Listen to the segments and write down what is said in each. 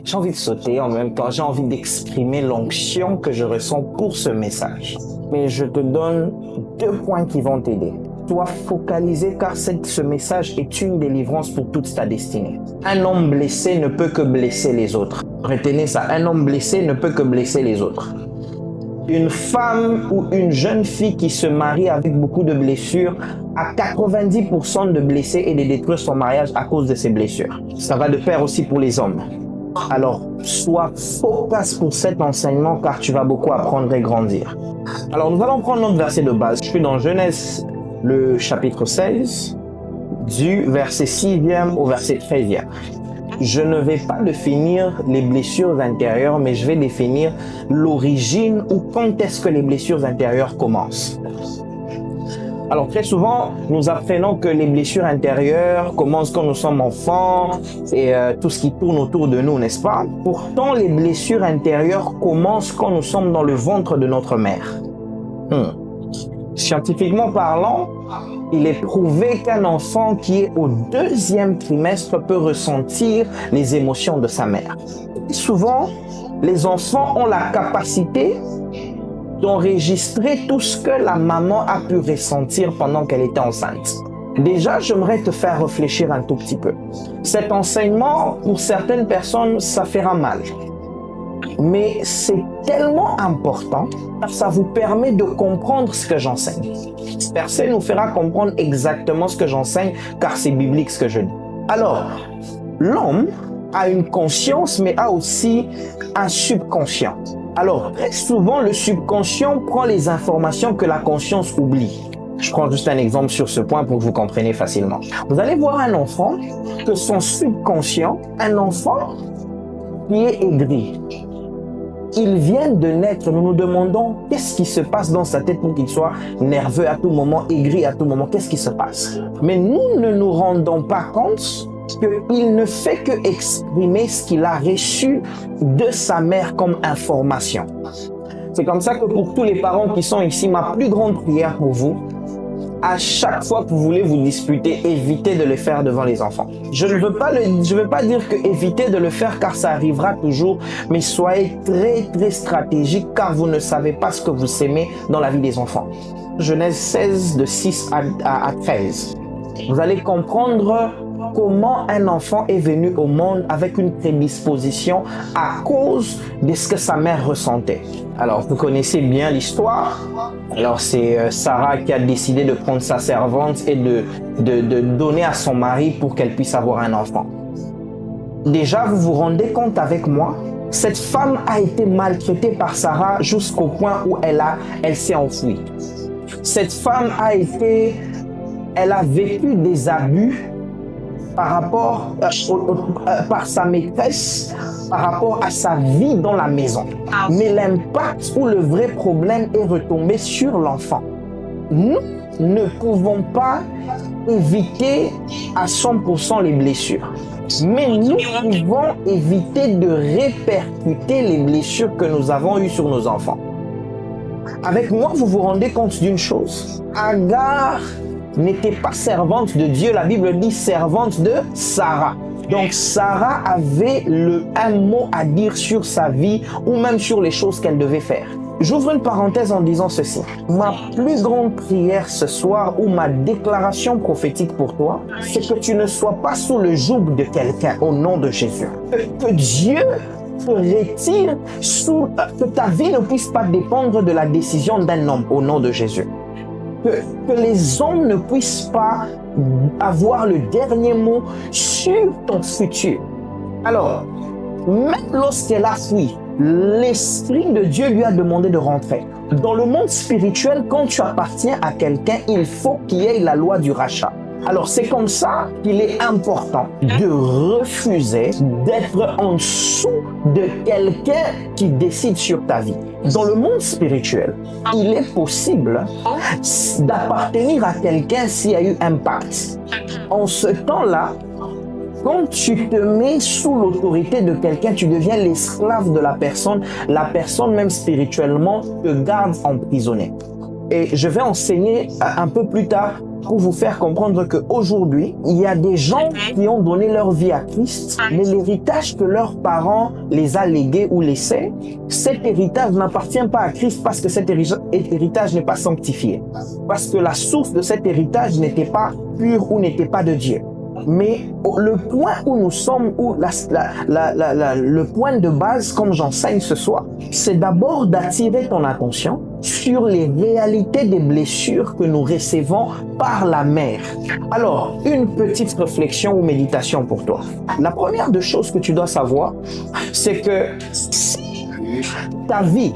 J'ai envie de sauter, en même temps j'ai envie d'exprimer l'onction que je ressens pour ce message. Mais je te donne 2 points qui vont t'aider. Sois focalisé car ce message est une délivrance pour toute ta destinée. Un homme blessé ne peut que blesser les autres. Retenez ça, un homme blessé ne peut que blesser les autres. Une femme ou une jeune fille qui se marie avec beaucoup de blessures a 90% de blessés et de détruire son mariage à cause de ces blessures. Ça va de pair aussi pour les hommes. Alors, sois focus pour cet enseignement car tu vas beaucoup apprendre et grandir. Alors, nous allons prendre notre verset de base. Je suis dans Genèse, le chapitre 16, du verset 6e au verset 13e. Je ne vais pas définir les blessures intérieures, mais je vais définir l'origine ou quand est-ce que les blessures intérieures commencent. Alors très souvent, nous apprenons que les blessures intérieures commencent quand nous sommes enfants et tout ce qui tourne autour de nous, n'est-ce pas? Pourtant, les blessures intérieures commencent quand nous sommes dans le ventre de notre mère. Scientifiquement parlant, il est prouvé qu'un enfant qui est au 2e trimestre peut ressentir les émotions de sa mère. Et souvent, les enfants ont la capacité d'enregistrer tout ce que la maman a pu ressentir pendant qu'elle était enceinte. Déjà, j'aimerais te faire réfléchir un tout petit peu. Cet enseignement, pour certaines personnes, ça fera mal. Mais c'est tellement important, ça vous permet de comprendre ce que j'enseigne. Ce verset nous fera comprendre exactement ce que j'enseigne, car c'est biblique ce que je dis. Alors, l'homme a une conscience, mais a aussi un subconscient. Alors, très souvent, le subconscient prend les informations que la conscience oublie. Je prends juste un exemple sur ce point pour que vous compreniez facilement. Vous allez voir un enfant que son subconscient, un enfant qui est aigri. Il vient de naître, nous nous demandons qu'est-ce qui se passe dans sa tête pour qu'il soit nerveux à tout moment, aigri à tout moment, qu'est-ce qui se passe? Mais nous ne nous rendons pas compte qu'il ne fait que exprimer ce qu'il a reçu de sa mère comme information. C'est comme ça que pour tous les parents qui sont ici, ma plus grande prière pour vous, à chaque fois que vous voulez vous disputer, évitez de le faire devant les enfants. Je ne veux pas dire que évitez de le faire car ça arrivera toujours, mais soyez très stratégique car vous ne savez pas ce que vous s'aimez dans la vie des enfants. Genèse 16 de 6 à 13. Vous allez comprendre comment un enfant est venu au monde avec une prédisposition à cause de ce que sa mère ressentait. Alors, vous connaissez bien l'histoire. Alors, c'est Sarah qui a décidé de prendre sa servante et de donner à son mari pour qu'elle puisse avoir un enfant. Déjà, vous vous rendez compte avec moi, cette femme a été maltraitée par Sarah jusqu'au point où elle s'est enfuie. Cette femme elle a vécu des abus par rapport par sa maîtresse, par rapport à sa vie dans la maison. Mais l'impact ou le vrai problème est retombé sur l'enfant. Nous ne pouvons pas éviter à 100% les blessures. Mais nous pouvons éviter de répercuter les blessures que nous avons eues sur nos enfants. Avec moi, vous vous rendez compte d'une chose. Agar n'était pas servante de Dieu, la Bible dit servante de Sarah. Donc Sarah avait un mot à dire sur sa vie ou même sur les choses qu'elle devait faire. J'ouvre une parenthèse en disant ceci. Ma plus grande prière ce soir ou ma déclaration prophétique pour toi, c'est que tu ne sois pas sous le joug de quelqu'un au nom de Jésus. Que Dieu te retire que ta vie ne puisse pas dépendre de la décision d'un homme au nom de Jésus. Que les hommes ne puissent pas avoir le dernier mot sur ton futur. Alors, même lorsqu'elle a fui, l'Esprit de Dieu lui a demandé de rentrer. Dans le monde spirituel, quand tu appartiens à quelqu'un, il faut qu'il y ait la loi du rachat. Alors, c'est comme ça qu'il est important de refuser d'être en dessous de quelqu'un qui décide sur ta vie. Dans le monde spirituel, il est possible d'appartenir à quelqu'un s'il y a eu un pacte. En ce temps-là, quand tu te mets sous l'autorité de quelqu'un, tu deviens l'esclave de la personne même spirituellement te garde emprisonné. Et je vais enseigner un peu plus tard pour vous faire comprendre qu'aujourd'hui, il y a des gens qui ont donné leur vie à Christ, mais l'héritage que leurs parents les a légués ou laissés, cet héritage n'appartient pas à Christ parce que cet héritage n'est pas sanctifié. Parce que la source de cet héritage n'était pas pure ou n'était pas de Dieu. Mais le point où nous sommes, où le point de base, comme j'enseigne ce soir, c'est d'abord d'attirer ton attention sur les réalités des blessures que nous recevons par la mère. Alors, une petite réflexion ou méditation pour toi. La première des choses que tu dois savoir, c'est que si ta vie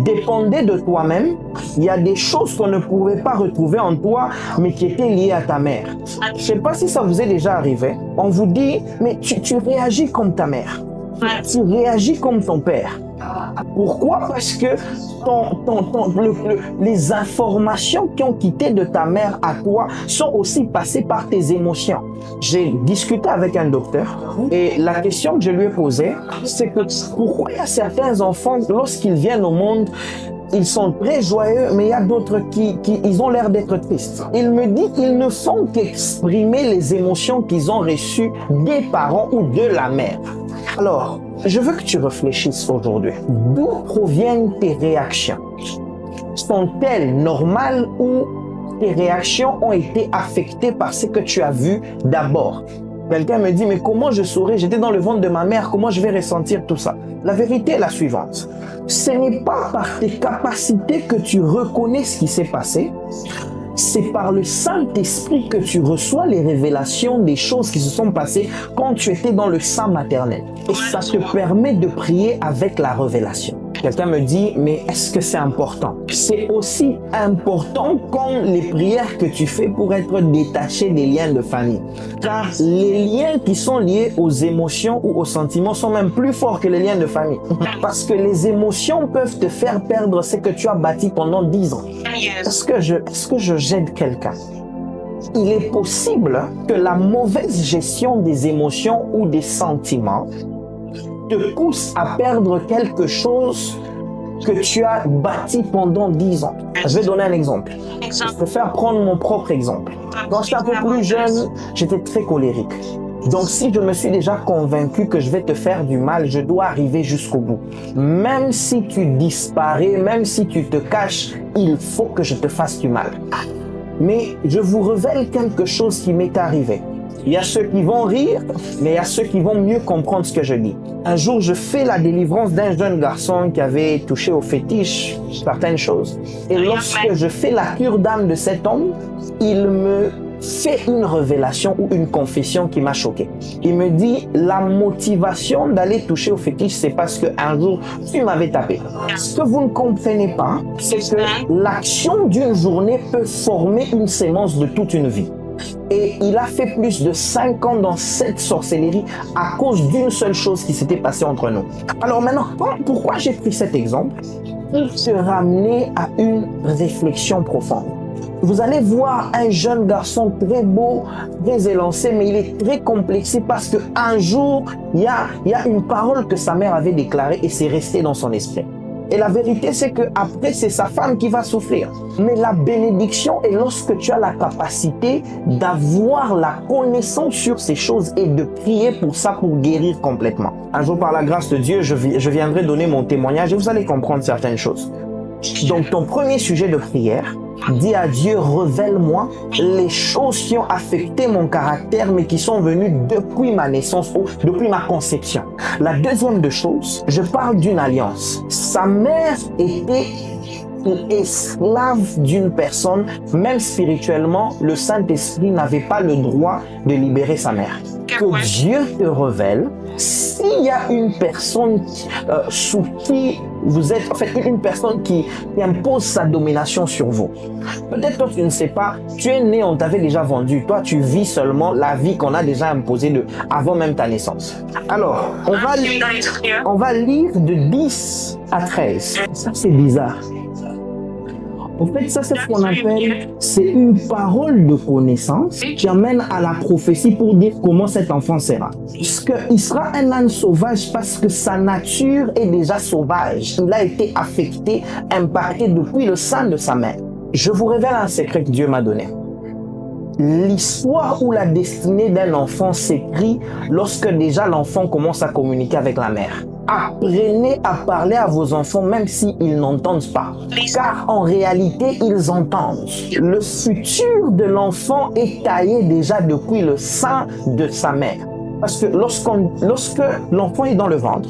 dépendait de toi-même, il y a des choses qu'on ne pouvait pas retrouver en toi, mais qui étaient liées à ta mère. Je ne sais pas si ça vous est déjà arrivé. On vous dit, mais tu réagis comme ta mère. Tu réagis comme ton père. Pourquoi? Parce que les informations qui ont quitté de ta mère à toi sont aussi passées par tes émotions. J'ai discuté avec un docteur et la question que je lui ai posée, c'est que pourquoi il y a certains enfants, lorsqu'ils viennent au monde, ils sont très joyeux, mais il y a d'autres qui ils ont l'air d'être tristes. Il me dit qu'ils ne font qu'exprimer les émotions qu'ils ont reçues des parents ou de la mère. Alors, je veux que tu réfléchisses aujourd'hui. D'où proviennent tes réactions? Sont-elles normales ou tes réactions ont été affectées par ce que tu as vu d'abord? Quelqu'un me dit, mais comment je saurais? J'étais dans le ventre de ma mère, comment je vais ressentir tout ça? La vérité est la suivante. Ce n'est pas par tes capacités que tu reconnais ce qui s'est passé. C'est par le Saint-Esprit que tu reçois les révélations des choses qui se sont passées quand tu étais dans le sein maternel. Et ça te permet de prier avec la révélation. Quelqu'un me dit, mais est-ce que c'est important? C'est aussi important comme les prières que tu fais pour être détaché des liens de famille. Car les liens qui sont liés aux émotions ou aux sentiments sont même plus forts que les liens de famille. Parce que les émotions peuvent te faire perdre ce que tu as bâti pendant 10 ans. Est-ce que je gêne quelqu'un? Il est possible que la mauvaise gestion des émotions ou des sentiments te pousse à perdre quelque chose que tu as bâti pendant 10 ans. Je vais donner un exemple. Je préfère prendre mon propre exemple. Quand j'étais un peu plus jeune, j'étais très colérique. Donc si je me suis déjà convaincu que je vais te faire du mal, je dois arriver jusqu'au bout. Même si tu disparais, même si tu te caches, il faut que je te fasse du mal. Mais je vous révèle quelque chose qui m'est arrivé. Il y a ceux qui vont rire, mais il y a ceux qui vont mieux comprendre ce que je dis. Un jour, je fais la délivrance d'un jeune garçon qui avait touché au fétiche certaines choses. Et lorsque je fais la cure d'âme de cet homme, il me fait une révélation ou une confession qui m'a choqué. Il me dit, la motivation d'aller toucher au fétiche, c'est parce qu'un jour, tu m'avais tapé. Ce que vous ne comprenez pas, c'est que l'action d'une journée peut former une sémence de toute une vie. Et il a fait plus de 5 ans dans cette sorcellerie à cause d'une seule chose qui s'était passée entre nous. Alors maintenant, pourquoi j'ai pris cet exemple? Pour te ramener à une réflexion profonde. Vous allez voir un jeune garçon très beau, très élancé, mais il est très complexé parce qu'un jour, il y a une parole que sa mère avait déclarée et c'est resté dans son esprit. Et la vérité, c'est qu'après, c'est sa femme qui va souffrir. Mais la bénédiction est lorsque tu as la capacité d'avoir la connaissance sur ces choses et de prier pour ça, pour guérir complètement. Un jour, par la grâce de Dieu, je viendrai donner mon témoignage et vous allez comprendre certaines choses. Donc, ton premier sujet de prière, dis à Dieu, révèle-moi les choses qui ont affecté mon caractère, mais qui sont venues depuis ma naissance ou depuis ma conception. La deuxième des choses, je parle d'une alliance. Sa mère était esclave d'une personne, même spirituellement, le Saint-Esprit n'avait pas le droit de libérer sa mère. Que Dieu te révèle, s'il y a une personne sous qui vous êtes, en fait, une personne qui impose sa domination sur vous. Peut-être toi, tu ne sais pas, tu es né, on t'avait déjà vendu. Toi, tu vis seulement la vie qu'on a déjà imposée avant même ta naissance. Alors, on va lire de 10 à 13. Ça, c'est bizarre. En fait, ça, c'est ce qu'on appelle, c'est une parole de connaissance qui amène à la prophétie pour dire comment cet enfant sera. Il sera un âne sauvage parce que sa nature est déjà sauvage. Il a été affecté, impacté depuis le sein de sa mère. Je vous révèle un secret que Dieu m'a donné. l'histoire ou la destinée d'un enfant s'écrit lorsque déjà l'enfant commence à communiquer avec la mère. Apprenez à parler à vos enfants même s'ils n'entendent pas. Car en réalité, ils entendent. Le futur de l'enfant est taillé déjà depuis le sein de sa mère. Parce que lorsque l'enfant est dans le ventre,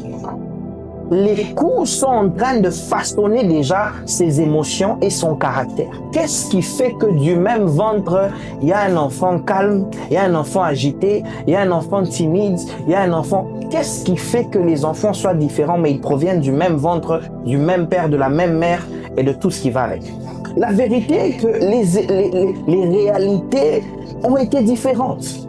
les coups sont en train de façonner déjà ses émotions et son caractère. Qu'est-ce qui fait que du même ventre, il y a un enfant calme, il y a un enfant agité, il y a un enfant timide, il y a un enfant... Qu'est-ce qui fait que les enfants soient différents, mais ils proviennent du même ventre, du même père, de la même mère et de tout ce qui va avec? La vérité est que les réalités ont été différentes.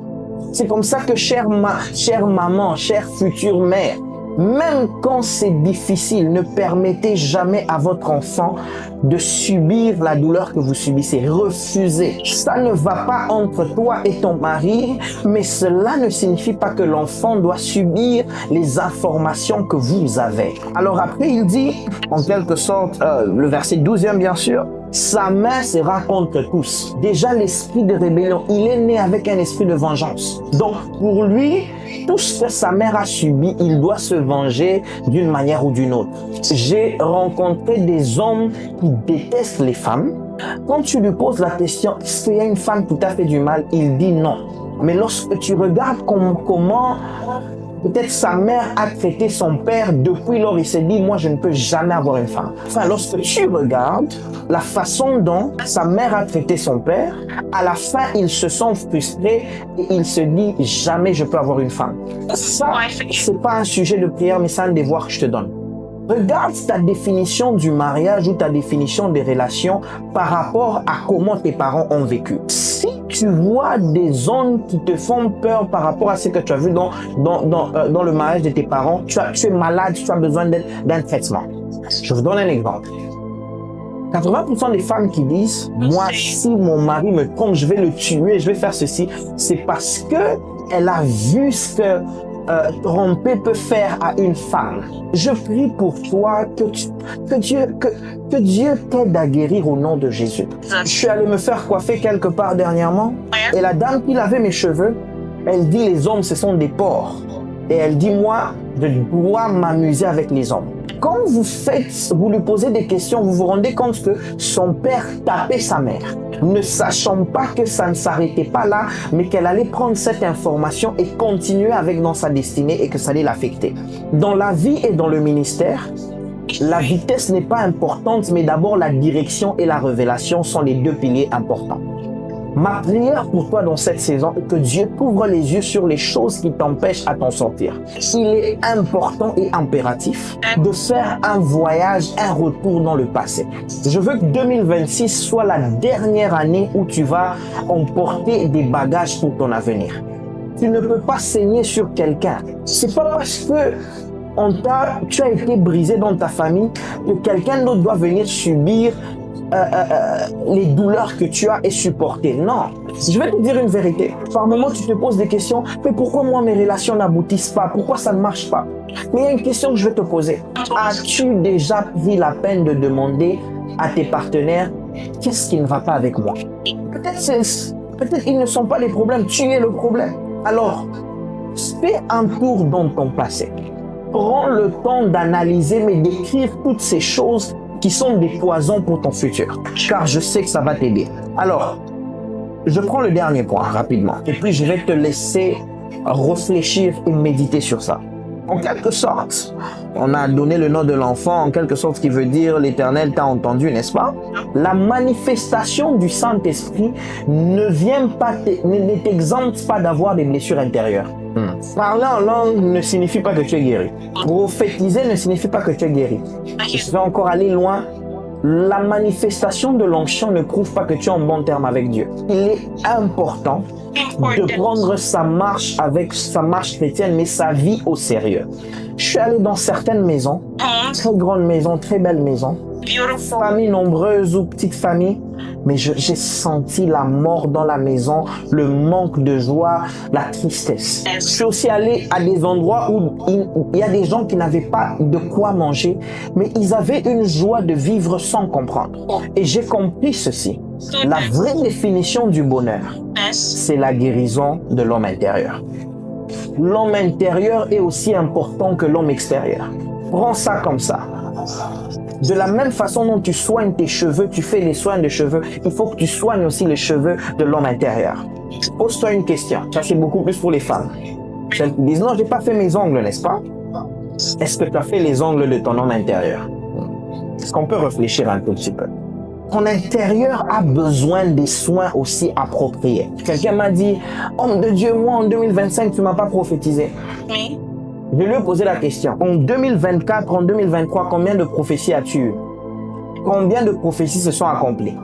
C'est comme ça que, chère maman, chère future mère, même quand c'est difficile, ne permettez jamais à votre enfant de subir la douleur que vous subissez. Refusez. Ça ne va pas entre toi et ton mari, mais cela ne signifie pas que l'enfant doit subir les informations que vous avez. Alors après, il dit, en quelque sorte, le verset 12e bien sûr, sa main sera contre tous. Déjà, l'esprit de rébellion, il est né avec un esprit de vengeance. Donc, pour lui, tout ce que sa mère a subi, il doit se venger d'une manière ou d'une autre. J'ai rencontré des hommes qui détestent les femmes. Quand tu lui poses la question, est-ce qu'il y a une femme qui t'a fait du mal? Il dit non. Mais lorsque tu regardes comment peut-être sa mère a traité son père, depuis lors il s'est dit, moi je ne peux jamais avoir une femme. Enfin, lorsque tu regardes la façon dont sa mère a traité son père, à la fin il se sent frustré et il se dit, jamais je peux avoir une femme. Ça, c'est pas un sujet de prière, mais c'est un devoir que je te donne. Regarde ta définition du mariage ou ta définition des relations par rapport à comment tes parents ont vécu. Si tu vois des zones qui te font peur par rapport à ce que tu as vu dans le mariage de tes parents, tu es malade, tu as besoin d'un traitement. Je vous donne un exemple. 80% des femmes qui disent, moi, si mon mari me trompe, je vais le tuer, je vais faire ceci, c'est parce que elle a vu ce que tromper peut faire à une femme. Je prie pour toi que Dieu t'aide à guérir au nom de Jésus. Je suis allé me faire coiffer quelque part dernièrement et la dame qui lavait mes cheveux, elle dit les hommes ce sont des porcs. Et elle dit moi, je dois m'amuser avec les hommes. Quand vous lui posez des questions, vous vous rendez compte que son père tapait sa mère, ne sachant pas que ça ne s'arrêtait pas là, mais qu'elle allait prendre cette information et continuer avec dans sa destinée et que ça allait l'affecter. Dans la vie et dans le ministère, la vitesse n'est pas importante, mais d'abord la direction et la révélation sont les deux piliers importants. Ma prière pour toi dans cette saison est que Dieu t'ouvre les yeux sur les choses qui t'empêchent à t'en sortir. Il est important et impératif de faire un voyage, un retour dans le passé. Je veux que 2026 soit la dernière année où tu vas emporter des bagages pour ton avenir. Tu ne peux pas saigner sur quelqu'un. C'est pas parce que tu as été brisé dans ta famille que quelqu'un d'autre doit venir subir les douleurs que tu as et supporter. Non, je vais te dire une vérité. Par moments, tu te poses des questions. Mais pourquoi moi, mes relations n'aboutissent pas? Pourquoi ça ne marche pas? Mais il y a une question que je vais te poser. As-tu déjà pris la peine de demander à tes partenaires qu'est-ce qui ne va pas avec moi? Peut-être ils ne sont pas les problèmes, tu es le problème. Alors, fais un tour dans ton passé. Prends le temps d'analyser, mais d'écrire toutes ces choses qui sont des poisons pour ton futur. Car je sais que ça va t'aider. Alors, je prends le dernier point rapidement. Et puis, je vais te laisser réfléchir et méditer sur ça. En quelque sorte, on a donné le nom de l'enfant, en quelque sorte, ce qui veut dire l'Éternel t'a entendu, n'est-ce pas? La manifestation du Saint-Esprit ne t'exempte pas d'avoir des blessures intérieures. Parler en langue ne signifie pas que tu es guéri. Prophétiser ne signifie pas que tu es guéri. Je vais encore aller loin. La manifestation de l'onction ne prouve pas que tu es en bon terme avec Dieu. Il est important de prendre sa marche chrétienne, mais sa vie au sérieux. Je suis allé dans certaines maisons, très grandes maisons, très belles maisons, familles nombreuses ou petites familles, mais j'ai senti la mort dans la maison, le manque de joie, la tristesse. Je suis aussi allé à des endroits où il y a des gens qui n'avaient pas de quoi manger, mais ils avaient une joie de vivre sans comprendre. Et j'ai compris ceci. La vraie définition du bonheur, c'est la guérison de l'homme intérieur. L'homme intérieur est aussi important que l'homme extérieur. Prends ça comme ça. De la même façon dont tu soignes tes cheveux, tu fais les soins de cheveux, il faut que tu soignes aussi les cheveux de l'homme intérieur. Pose-toi une question. Ça, c'est beaucoup plus pour les femmes. Celles qui disent, non, j'ai pas fait mes ongles, n'est-ce pas? Est-ce que tu as fait les ongles de ton homme intérieur? Est-ce qu'on peut réfléchir un tout petit peu? Ton intérieur a besoin des soins aussi appropriés. Quelqu'un m'a dit, homme de Dieu, moi en 2025, tu m'as pas prophétisé. Oui. Je lui ai posé la question. En 2024, en 2023, combien de prophéties as-tu eu? Combien de prophéties se sont accomplies?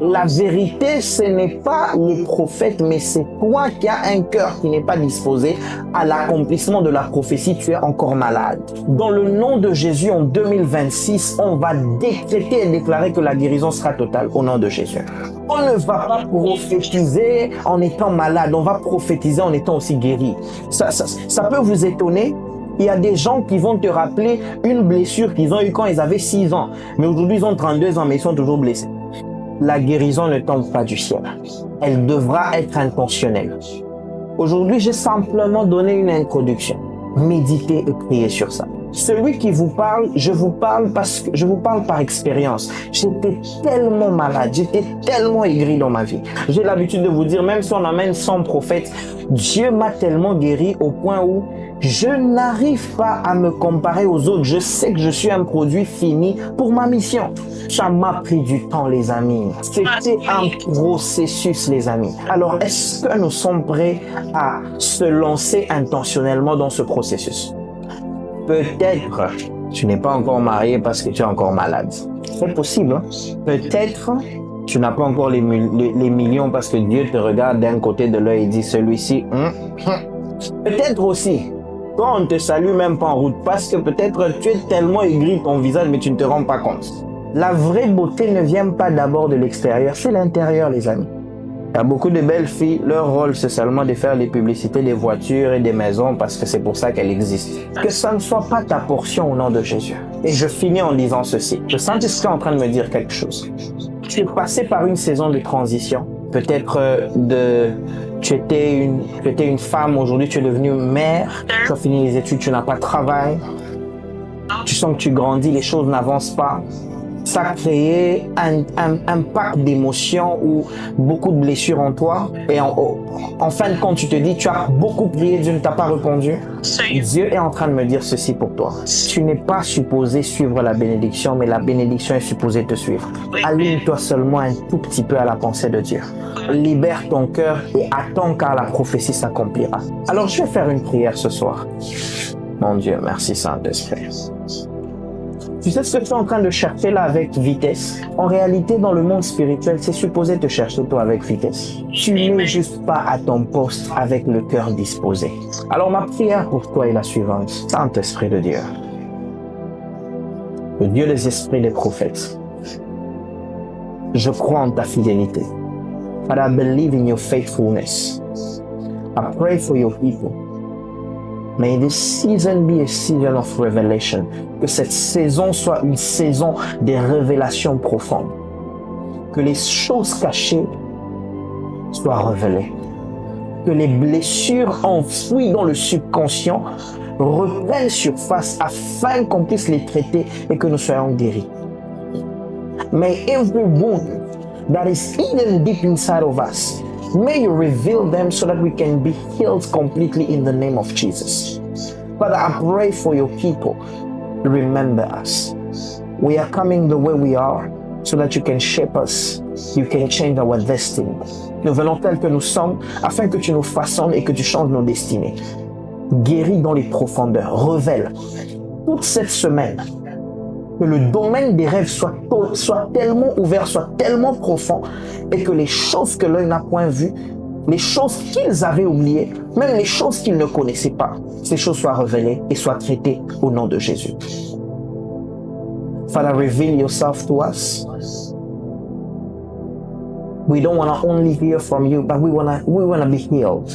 La vérité, ce n'est pas le prophète, mais c'est toi qui as un cœur qui n'est pas disposé à l'accomplissement de la prophétie. Tu es encore malade. Dans le nom de Jésus, en 2026, on va décréter et déclarer que la guérison sera totale au nom de Jésus. On ne va pas prophétiser en étant malade, on va prophétiser en étant aussi guéri. Ça peut vous étonner. Il y a des gens qui vont te rappeler une blessure qu'ils ont eue quand ils avaient 6 ans. Mais aujourd'hui, ils ont 32 ans, mais ils sont toujours blessés. La guérison ne tombe pas du ciel. Elle devra être intentionnelle. Aujourd'hui, j'ai simplement donné une introduction. Méditez et priez sur ça. Celui qui vous parle, je vous parle parce que je vous parle par expérience. J'étais tellement malade, j'étais tellement aigri dans ma vie. J'ai l'habitude de vous dire, même si on amène 100 prophètes, Dieu m'a tellement guéri au point où je n'arrive pas à me comparer aux autres. Je sais que je suis un produit fini pour ma mission. Ça m'a pris du temps, les amis. C'était un processus, les amis. Alors, est-ce que nous sommes prêts à se lancer intentionnellement dans ce processus? Peut-être tu n'es pas encore marié parce que tu es encore malade. C'est possible. Hein? Peut-être tu n'as pas encore les millions parce que Dieu te regarde d'un côté de l'œil et dit celui-ci. Peut-être aussi, toi on ne te salue même pas en route parce que peut-être tu es tellement aigri ton visage mais tu ne te rends pas compte. La vraie beauté ne vient pas d'abord de l'extérieur, c'est l'intérieur, les amis. Il y a beaucoup de belles filles, leur rôle c'est seulement de faire les publicités des voitures et des maisons parce que c'est pour ça qu'elles existent. Que ça ne soit pas ta portion au nom de Jésus. Et je finis en disant ceci. Le Saint-Esprit est en train de me dire quelque chose. Tu es passé par une saison de transition. Peut-être tu étais une femme, aujourd'hui tu es devenue mère, tu as fini les études, tu n'as pas de travail. Tu sens que tu grandis, les choses n'avancent pas. Ça a créé un pack d'émotions ou beaucoup de blessures en toi. Et en fin de compte, tu te dis, tu as beaucoup prié, Dieu ne t'a pas répondu. Dieu est en train de me dire ceci pour toi. Tu n'es pas supposé suivre la bénédiction, mais la bénédiction est supposée te suivre. Aligne-toi seulement un tout petit peu à la pensée de Dieu. Libère ton cœur et attends car la prophétie s'accomplira. Alors, je vais faire une prière ce soir. Mon Dieu, merci Saint-Esprit. Tu sais ce que tu es en train de chercher là avec vitesse? En réalité, dans le monde spirituel, c'est supposé te chercher toi avec vitesse. Tu n'es juste pas à ton poste avec le cœur disposé. Alors ma prière pour toi est la suivante. Saint-Esprit de Dieu, le Dieu des esprits des prophètes, je crois en ta fidélité. But I believe in your faithfulness. I pray for your people. May this season be a season of revelation. Que cette saison soit une saison des révélations profondes. Que les choses cachées soient révélées. Que les blessures enfouies dans le subconscient reprennent surface afin qu'on puisse les traiter et que nous soyons guéris. May every wound that is hidden deep inside of us, may you reveal them so that we can be healed completely in the name of Jesus. Father, I pray for your people. Remember us. We are coming the way we are so that you can shape us. You can change our destiny. Nous venons tels que nous sommes afin que tu nous façonnes et que tu changes nos destinées. Guéris dans les profondeurs. Révèle toute cette semaine que le domaine des rêves soit tellement ouvert, soit tellement profond et que les choses que l'œil n'a point vues, les choses qu'ils avaient oubliées, même les choses qu'ils ne connaissaient pas, ces choses soient révélées et soient traitées au nom de Jésus. Father, reveal yourself to us. We don't want to only hear from you, but we want to be healed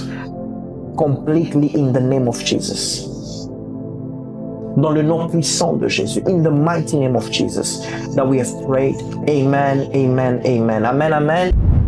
completely in the name of Jesus. Dans le nom puissant de Jésus. In the mighty name of Jesus that we have prayed. Amen, amen, amen. Amen, amen.